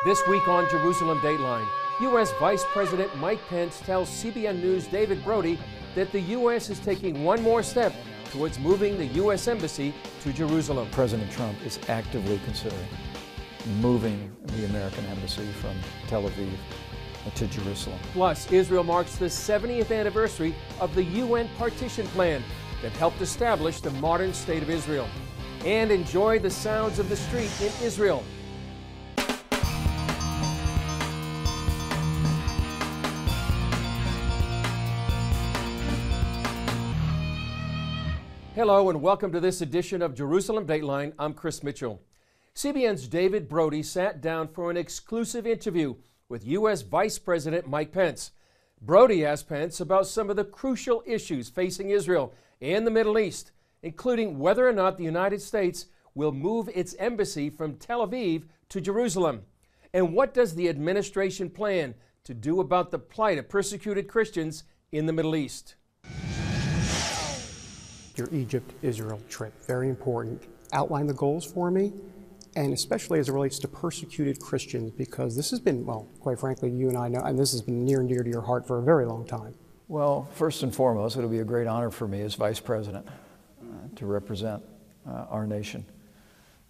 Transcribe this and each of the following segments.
This week on Jerusalem Dateline, U.S. Vice President Mike Pence tells CBN News' David Brody that the U.S. is taking one more step towards moving the U.S. Embassy to Jerusalem. President Trump is actively considering moving the American Embassy from Tel Aviv to Jerusalem. Plus, Israel marks the 70th anniversary of the UN partition plan that helped establish the modern state of Israel. And enjoy the sounds of the street in Israel. Hello and welcome to this edition of Jerusalem Dateline. I'm Chris Mitchell. CBN's David Brody sat down for an exclusive interview with U.S. Vice President Mike Pence. Brody asked Pence about some of the crucial issues facing Israel and the Middle East, including whether or not the United States will move its embassy from Tel Aviv to Jerusalem. And what does the administration plan to do about the plight of persecuted Christians in the Middle East? Your Egypt-Israel trip, very important. Outline the goals for me, and especially as it relates to persecuted Christians, because this has been, well, quite frankly, you and I know, and this has been near and dear to your heart for a very long time. Well, first and foremost, it'll be a great honor for me as Vice President to represent our nation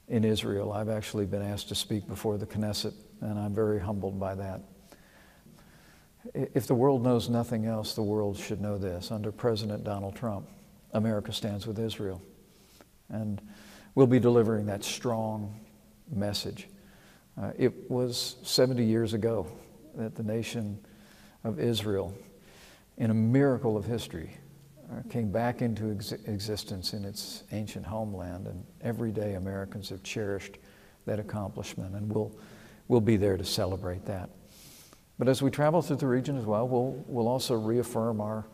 in Israel. I've actually been asked to speak before the Knesset, and I'm very humbled by that. If the world knows nothing else, the world should know this. Under President Donald Trump, America stands with Israel, and we'll be delivering that strong message. It was 70 years ago that the nation of Israel, in a miracle of history, came back into existence in its ancient homeland, and every day Americans have cherished that accomplishment, and we'll be there to celebrate that. But as we travel through the region as well, we'll also reaffirm our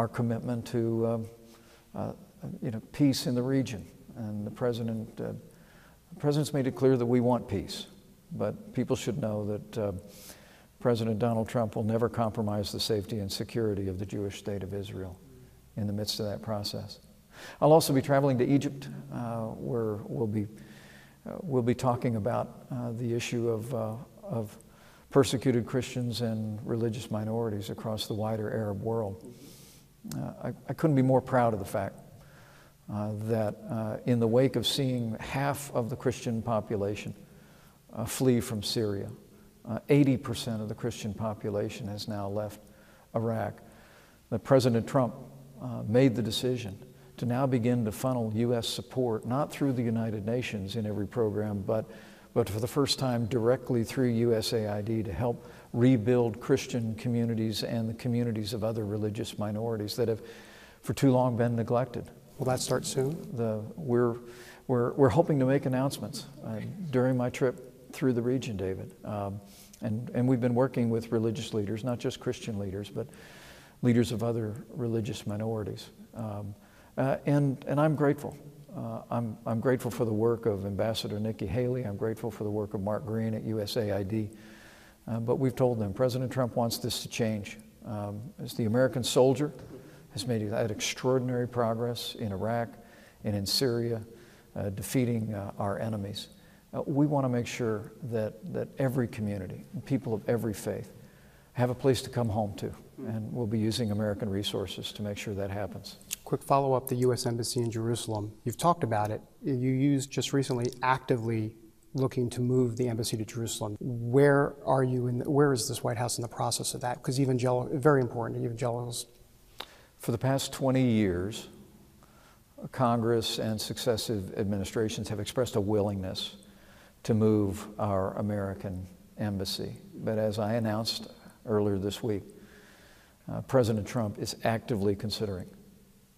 commitment to peace in the region. And the President's made it clear that we want peace, but people should know that President Donald Trump will never compromise the safety and security of the Jewish state of Israel in the midst of that process. I'll also be traveling to Egypt, where we'll be talking about the issue of persecuted Christians and religious minorities across the wider Arab world. I couldn't be more proud of the fact that in the wake of seeing half of the Christian population flee from Syria, 80% of the Christian population has now left Iraq, that President Trump made the decision to now begin to funnel U.S. support, not through the United Nations in every program, but for the first time directly through USAID to help rebuild Christian communities and the communities of other religious minorities that have for too long been neglected. Will that start soon? We're hoping to make announcements during my trip through the region, David. And we've been working with religious leaders, not just Christian leaders, but leaders of other religious minorities. And I'm grateful. I'm grateful for the work of Ambassador Nikki Haley. I'm grateful for the work of Mark Green at USAID. But we've told them President Trump wants this to change. As the American soldier has made that extraordinary progress in Iraq and in Syria, defeating our enemies. We want to make sure that every community, people of every faith, have a place to come home to. And we'll be using American resources to make sure that happens. Quick follow-up, the U.S. Embassy in Jerusalem. You've talked about it. You used just recently actively looking to move the embassy to Jerusalem. Where are you where is this White House in the process of that? Because very important, evangelicals. For the past 20 years, Congress and successive administrations have expressed a willingness to move our American embassy. But as I announced earlier this week, President Trump is actively considering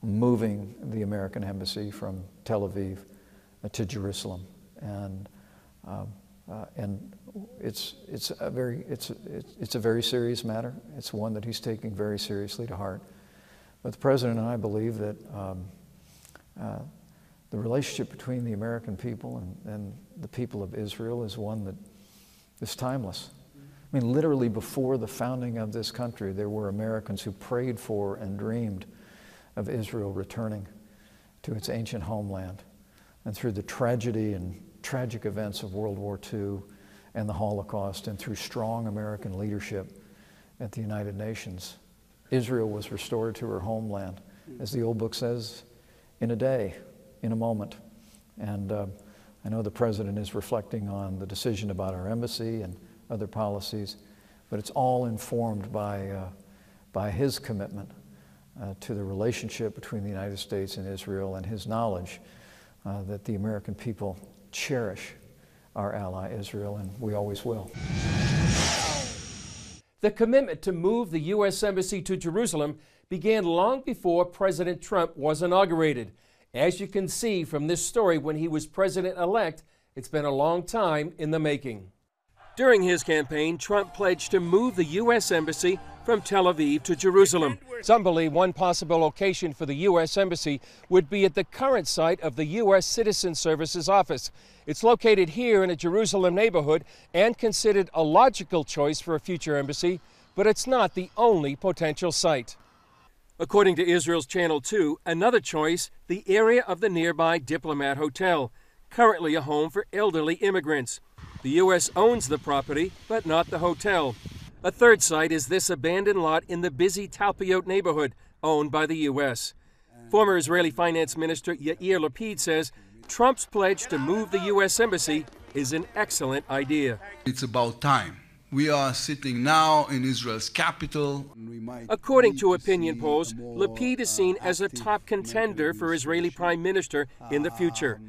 moving the American embassy from Tel Aviv to Jerusalem, and it's a very serious matter. It's one that he's taking very seriously to heart. But the President and I believe that the relationship between the American people and the people of Israel is one that is timeless. I mean, literally before the founding of this country, there were Americans who prayed for and dreamed of Israel returning to its ancient homeland. And through the tragedy and tragic events of World War II and the Holocaust, and through strong American leadership at the United Nations, Israel was restored to her homeland, as the old book says, in a day, in a moment. And I know the President is reflecting on the decision about our embassy and other policies, but it's all informed by his commitment to the relationship between the United States and Israel, and his knowledge that the American people cherish our ally Israel, and we always will. The commitment to move the U.S. Embassy to Jerusalem began long before President Trump was inaugurated. As you can see from this story, when he was president-elect, it's been a long time in the making. During his campaign, Trump pledged to move the U.S. Embassy from Tel Aviv to Jerusalem. Some believe one possible location for the U.S. Embassy would be at the current site of the U.S. Citizen Services Office. It's located here in a Jerusalem neighborhood and considered a logical choice for a future embassy, but it's not the only potential site. According to Israel's Channel 2, another choice, the area of the nearby Diplomat Hotel, currently a home for elderly immigrants. The U.S. owns the property, but not the hotel. A third site is this abandoned lot in the busy Talpiot neighborhood, owned by the U.S. Former Israeli Finance Minister Yair Lapid says Trump's pledge to move the U.S. Embassy is an excellent idea. It's about time. We are sitting now in Israel's capital. According to opinion polls, Lapid is seen as a top contender for Israeli Prime Minister in the future.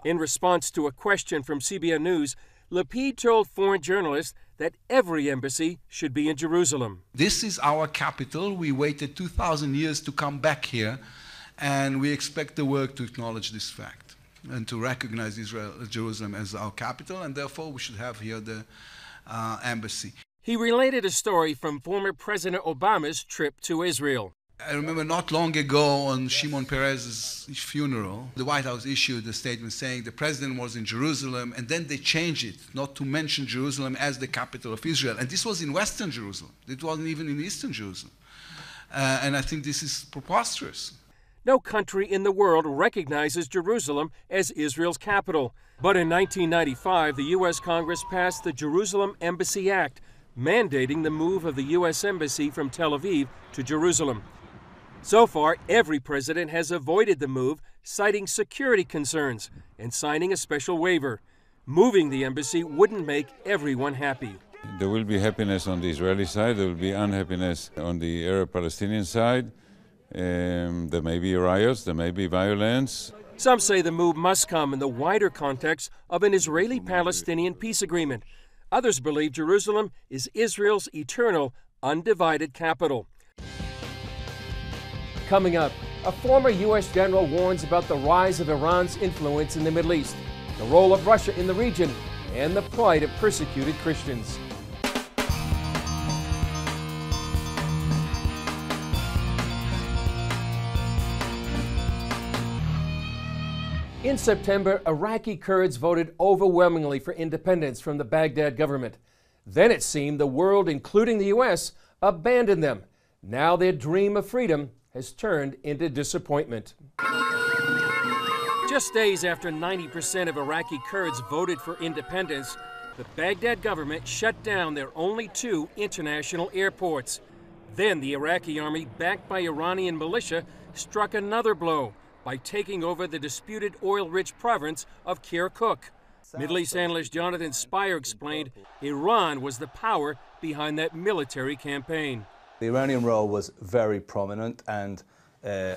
In response to a question from CBN News, Lapid told foreign journalists that every embassy should be in Jerusalem. This is our capital. We waited 2,000 years to come back here, and we expect the world to acknowledge this fact and to recognize Jerusalem as our capital, and therefore we should have here the embassy. He related a story from former President Obama's trip to Israel. I remember not long ago on Shimon Peres's funeral, the White House issued a statement saying the president was in Jerusalem, and then they changed it not to mention Jerusalem as the capital of Israel. And this was in Western Jerusalem. It wasn't even in Eastern Jerusalem. And I think this is preposterous. No country in the world recognizes Jerusalem as Israel's capital. But in 1995, the U.S. Congress passed the Jerusalem Embassy Act, mandating the move of the U.S. Embassy from Tel Aviv to Jerusalem. So far, every president has avoided the move, citing security concerns and signing a special waiver. Moving the embassy wouldn't make everyone happy. There will be happiness on the Israeli side, there will be unhappiness on the Arab-Palestinian side. There may be riots, there may be violence. Some say the move must come in the wider context of an Israeli-Palestinian peace agreement. Others believe Jerusalem is Israel's eternal, undivided capital. Coming up, a former U.S. general warns about the rise of Iran's influence in the Middle East, the role of Russia in the region, and the plight of persecuted Christians. In September, Iraqi Kurds voted overwhelmingly for independence from the Baghdad government. Then it seemed the world, including the U.S., abandoned them. Now their dream of freedom has turned into disappointment. Just days after 90% of Iraqi Kurds voted for independence, the Baghdad government shut down their only two international airports. Then the Iraqi army, backed by Iranian militia, struck another blow by taking over the disputed oil-rich province of Kirkuk. Middle East analyst Jonathan Spire explained Iran was the power behind that military campaign. The Iranian role was very prominent and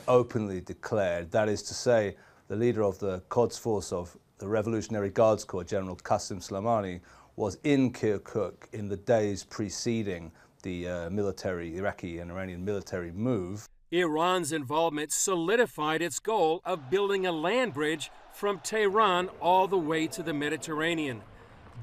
openly declared. That is to say, the leader of the Quds force of the Revolutionary Guards Corps, General Qasem Soleimani, was in Kirkuk in the days preceding the Iraqi and Iranian military move. Iran's involvement solidified its goal of building a land bridge from Tehran all the way to the Mediterranean.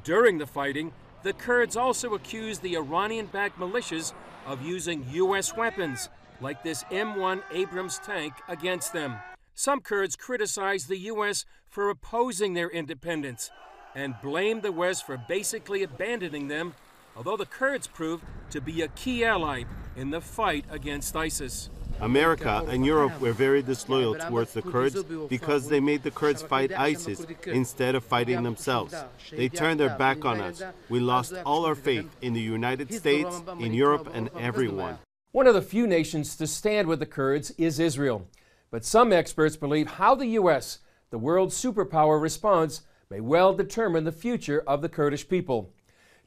During the fighting, the Kurds also accused the Iranian-backed militias of using U.S. weapons, like this M1 Abrams tank, against them. Some Kurds criticized the U.S. for opposing their independence and blamed the West for basically abandoning them, although the Kurds proved to be a key ally in the fight against ISIS. America and Europe were very disloyal towards the Kurds because they made the Kurds fight ISIS instead of fighting themselves. They turned their back on us. We lost all our faith in the United States, in Europe, and everyone. One of the few nations to stand with the Kurds is Israel. But some experts believe how the U.S., the world superpower, responds may well determine the future of the Kurdish people.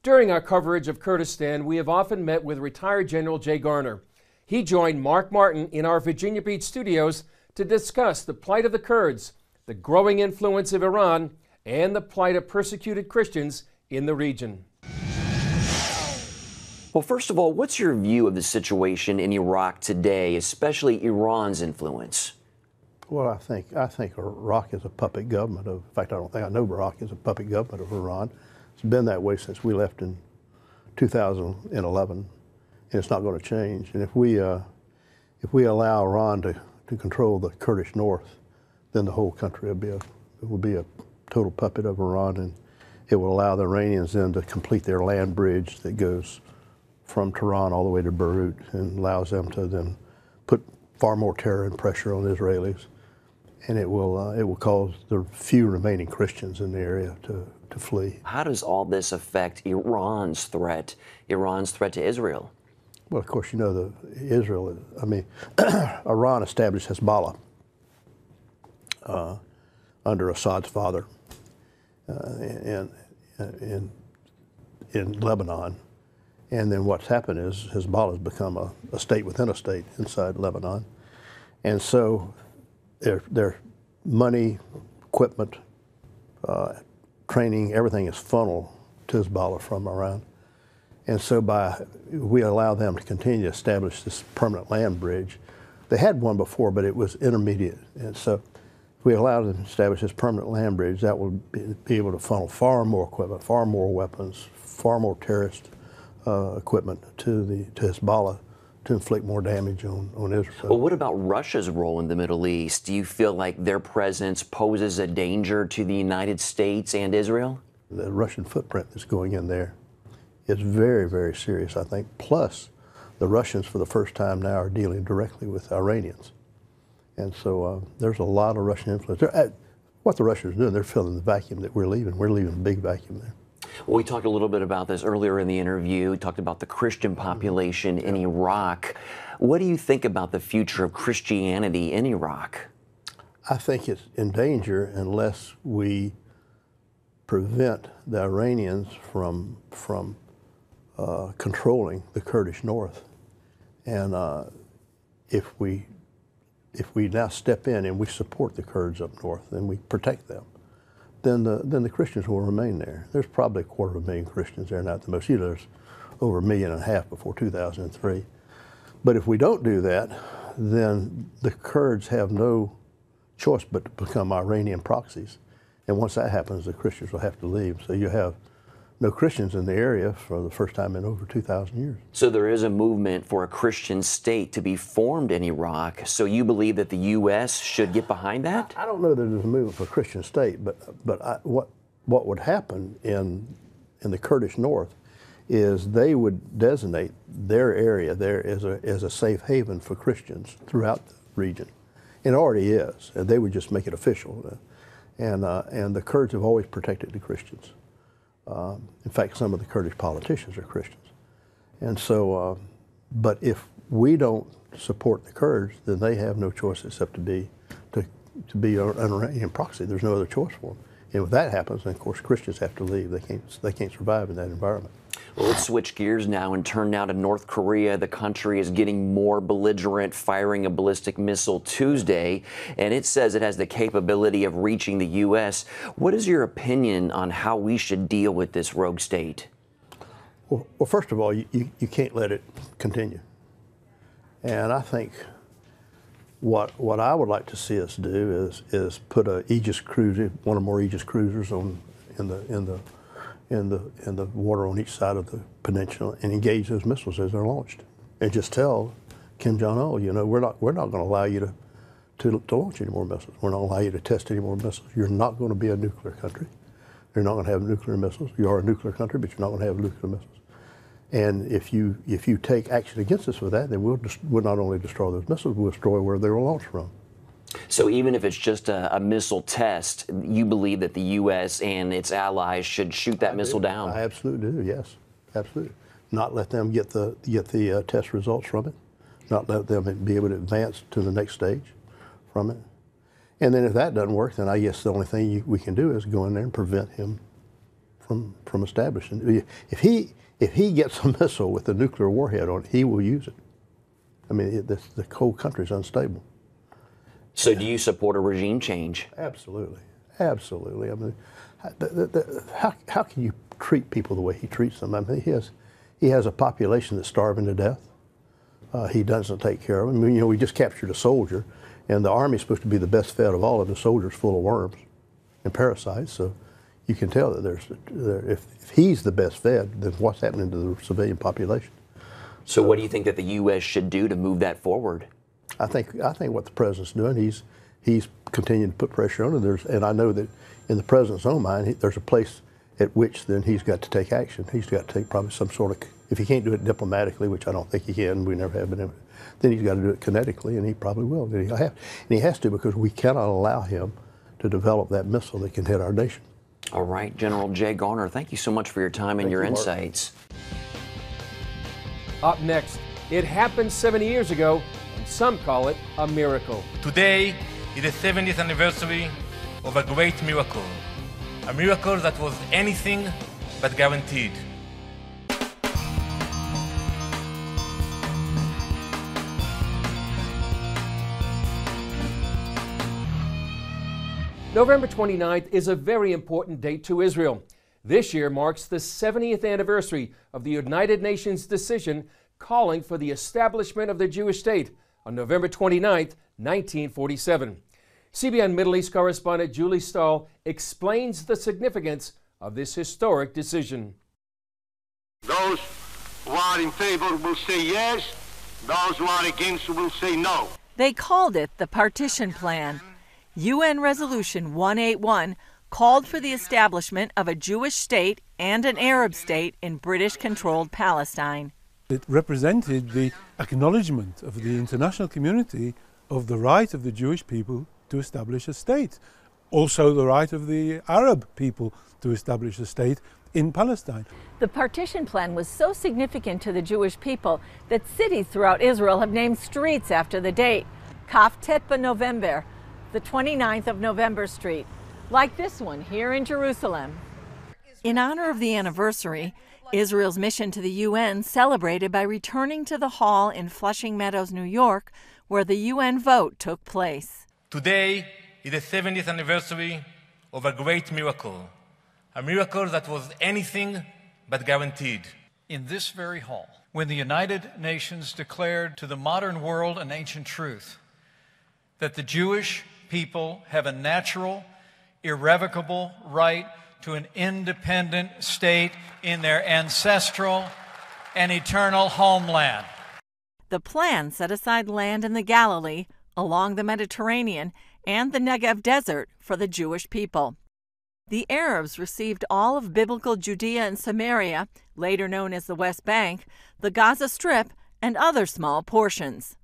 During our coverage of Kurdistan, we have often met with retired General Jay Garner. He joined Mark Martin in our Virginia Beach studios to discuss the plight of the Kurds, the growing influence of Iran, and the plight of persecuted Christians in the region. Well, first of all, what's your view of the situation in Iraq today, especially Iran's influence? Well, I think Iraq is a puppet government of, in fact, I know Iraq is a puppet government of Iran. It's been that way since we left in 2011, and it's not going to change. And if we allow Iran to control the Kurdish north, then the whole country will be a total puppet of Iran, and it will allow the Iranians then to complete their land bridge that goes from Tehran all the way to Beirut, and allows them to then put far more terror and pressure on the Israelis, and it will cause the few remaining Christians in the area to flee. How does all this affect Iran's threat to Israel? Well, of course, you know, Iran established Hezbollah under Assad's father in Lebanon. And then what's happened is Hezbollah has become a state within a state inside Lebanon. And so their money, equipment, training, everything is funneled to Hezbollah from Iran. And so we allow them to continue to establish this permanent land bridge. They had one before, but it was intermediate. And so if we allow them to establish this permanent land bridge, that will be able to funnel far more equipment, far more weapons, far more terrorist equipment to Hezbollah to inflict more damage on Israel. Well, what about Russia's role in the Middle East? Do you feel like their presence poses a danger to the United States and Israel? The Russian footprint that's going in there is very, very serious, I think. Plus, the Russians, for the first time now, are dealing directly with Iranians. And so there's a lot of Russian influence. What the Russians are doing, they're filling the vacuum that we're leaving. We're leaving a big vacuum there. Well, we talked a little bit about this earlier in the interview. We talked about the Christian population in Iraq. What do you think about the future of Christianity in Iraq? I think it's in danger unless we prevent the Iranians from controlling the Kurdish north. And if we now step in and we support the Kurds up north and we protect them, then the Christians will remain there. There's probably 250,000 Christians there now at the most. You know, there's over 1.5 million before 2003. But if we don't do that, then the Kurds have no choice but to become Iranian proxies. And once that happens, the Christians will have to leave. So you have no Christians in the area for the first time in over 2,000 years. So there is a movement for a Christian state to be formed in Iraq. So you believe that the U.S. should get behind that? I don't know that there's a movement for a Christian state, but what would happen in the Kurdish north is they would designate their area there as a safe haven for Christians throughout the region. It already is, and they would just make it official. And the Kurds have always protected the Christians. In fact, some of the Kurdish politicians are Christians. And so, but if we don't support the Kurds, then they have no choice except to be an Iranian proxy. There's no other choice for them. And if that happens, then of course Christians have to leave. They can't survive in that environment. Well, let's switch gears now and turn now to North Korea. The country is getting more belligerent, firing a ballistic missile Tuesday, and it says it has the capability of reaching the U.S. What is your opinion on how we should deal with this rogue state? Well, first of all, you can't let it continue. And I think what I would like to see us do is put a Aegis cruiser, one or more Aegis cruisers in the water on each side of the peninsula and engage those missiles as they're launched, and just tell Kim Jong-un, you know, we're not going to allow you to launch any more missiles. We're not going to allow you to test any more missiles. You're not going to be a nuclear country. You're not going to have nuclear missiles. You are a nuclear country, but you're not going to have nuclear missiles. And if you take action against us with that, then we'll not only destroy those missiles, we'll destroy where they were launched from. So even if it's just a missile test, you believe that the U.S. and its allies should shoot that missile down? I absolutely do, yes, absolutely. Not let them get the test results from it, not let them be able to advance to the next stage from it. And then if that doesn't work, then I guess the only thing we can do is go in there and prevent him from establishing. If he gets a missile with a nuclear warhead on it, he will use it. I mean, the whole country's unstable. So do you support a regime change? Absolutely, absolutely. I mean, how can you treat people the way he treats them? I mean, he has a population that's starving to death. He doesn't take care of them. I mean, you know, we just captured a soldier, and the Army's supposed to be the best fed of all of the soldiers, full of worms and parasites. So you can tell that if he's the best fed, then what's happening to the civilian population? So what do you think that the U.S. should do to move that forward? I think what the president's doing, he's continuing to put pressure on it. And I know that in the president's own mind, there's a place at which then he's got to take action. He's got to take probably some sort of, if he can't do it diplomatically, which I don't think he can, we never have been able to, then he's got to do it kinetically, and he probably will. And he has to, because we cannot allow him to develop that missile that can hit our nation. All right, General Jay Garner, thank you so much for your time and your insights. Up next, it happened 70 years ago, and some call it a miracle. Today is the 70th anniversary of a great miracle. A miracle that was anything but guaranteed. November 29th is a very important date to Israel. This year marks the 70th anniversary of the United Nations decision calling for the establishment of the Jewish state on November 29th, 1947. CBN Middle East correspondent Julie Stahl explains the significance of this historic decision. Those who are in favor will say yes, those who are against will say no. They called it the Partition Plan. UN Resolution 181 called for the establishment of a Jewish state and an Arab state in British-controlled Palestine. It represented the acknowledgement of the international community of the right of the Jewish people to establish a state. Also the right of the Arab people to establish a state in Palestine. The Partition Plan was so significant to the Jewish people that cities throughout Israel have named streets after the date. Kaf Tet B'November, the 29th of November Street, like this one here in Jerusalem. In honor of the anniversary, Israel's mission to the UN celebrated by returning to the hall in Flushing Meadows, New York, where the UN vote took place. Today is the 70th anniversary of a great miracle. A miracle that was anything but guaranteed. In this very hall, when the United Nations declared to the modern world an ancient truth, that the Jewish people have a natural, irrevocable right to an independent state in their ancestral and eternal homeland. The plan set aside land in the Galilee, along the Mediterranean, and the Negev Desert for the Jewish people. The Arabs received all of biblical Judea and Samaria, later known as the West Bank, the Gaza Strip, and other small portions.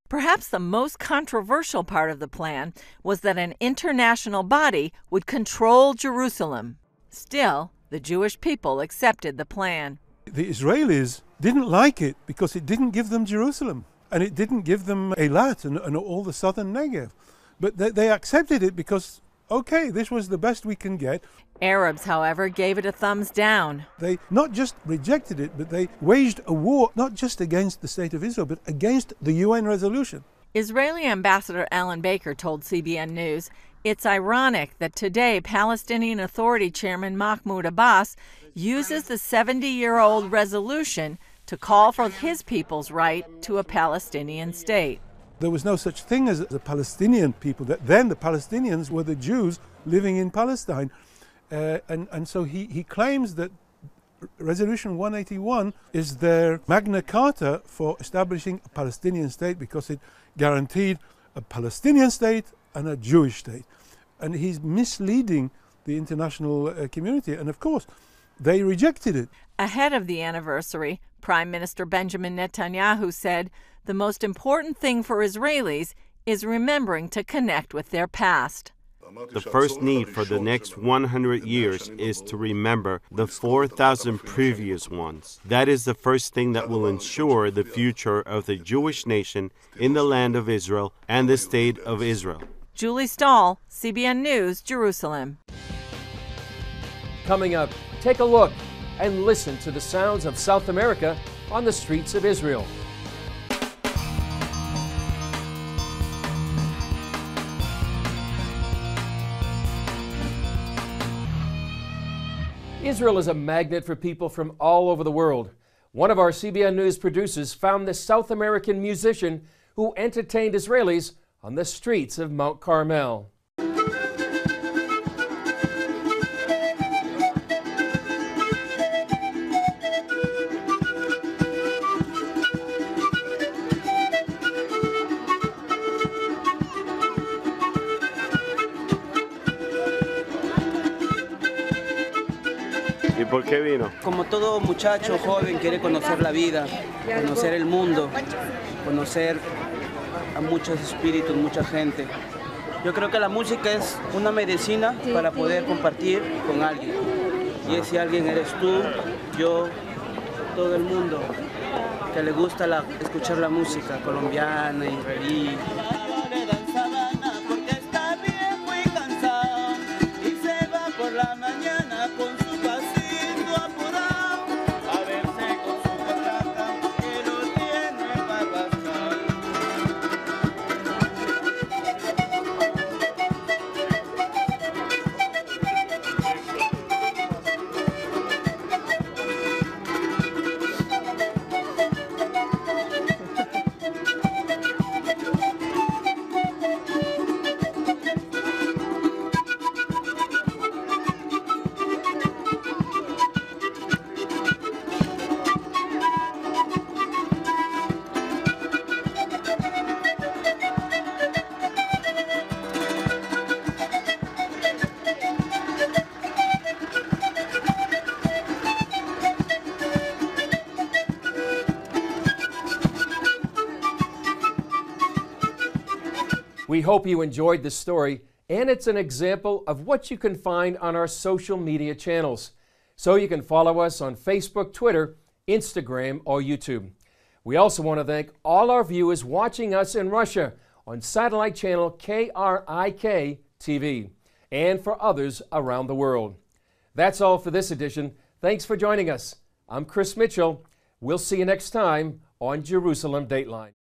Perhaps the most controversial part of the plan was that an international body would control Jerusalem. Still, the Jewish people accepted the plan. The Israelis didn't like it because it didn't give them Jerusalem, and it didn't give them Eilat and all the southern Negev. But they accepted it because, okay, this was the best we can get. Arabs, however, gave it a thumbs down. They not just rejected it, but they waged a war not just against the state of Israel, but against the UN resolution. Israeli Ambassador Alan Baker told CBN News, it's ironic that today Palestinian Authority Chairman Mahmoud Abbas uses the 70-year-old resolution to call for his people's right to a Palestinian state. There was no such thing as the Palestinian people. Then the Palestinians were the Jews living in Palestine. And so he claims that Resolution 181 is their Magna Carta for establishing a Palestinian state because it guaranteed a Palestinian state and a Jewish state. And he's misleading the international community. And of course, they rejected it. Ahead of the anniversary, Prime Minister Benjamin Netanyahu said the most important thing for Israelis is remembering to connect with their past. The first need for the next 100 years is to remember the 4,000 previous ones. That is the first thing that will ensure the future of the Jewish nation in the land of Israel and the state of Israel. Julie Stahl, CBN News, Jerusalem. Coming up, take a look and listen to the sounds of South America on the streets of Israel. Israel is a magnet for people from all over the world. One of our CBN News producers found this South American musician who entertained Israelis on the streets of Mount Carmel. ¿Y por qué vino? Como todo muchacho joven quiere conocer la vida, conocer el mundo, conocer a muchos espíritus, mucha gente. Yo creo que la música es una medicina para poder compartir con alguien. Y ese alguien eres tú, yo, todo el mundo que le gusta escuchar la música colombiana, israelí. We hope you enjoyed this story, and it's an example of what you can find on our social media channels. So you can follow us on Facebook, Twitter, Instagram, or YouTube. We also want to thank all our viewers watching us in Russia on satellite channel KRIK TV, and for others around the world. That's all for this edition. Thanks for joining us. I'm Chris Mitchell. We'll see you next time on Jerusalem Dateline.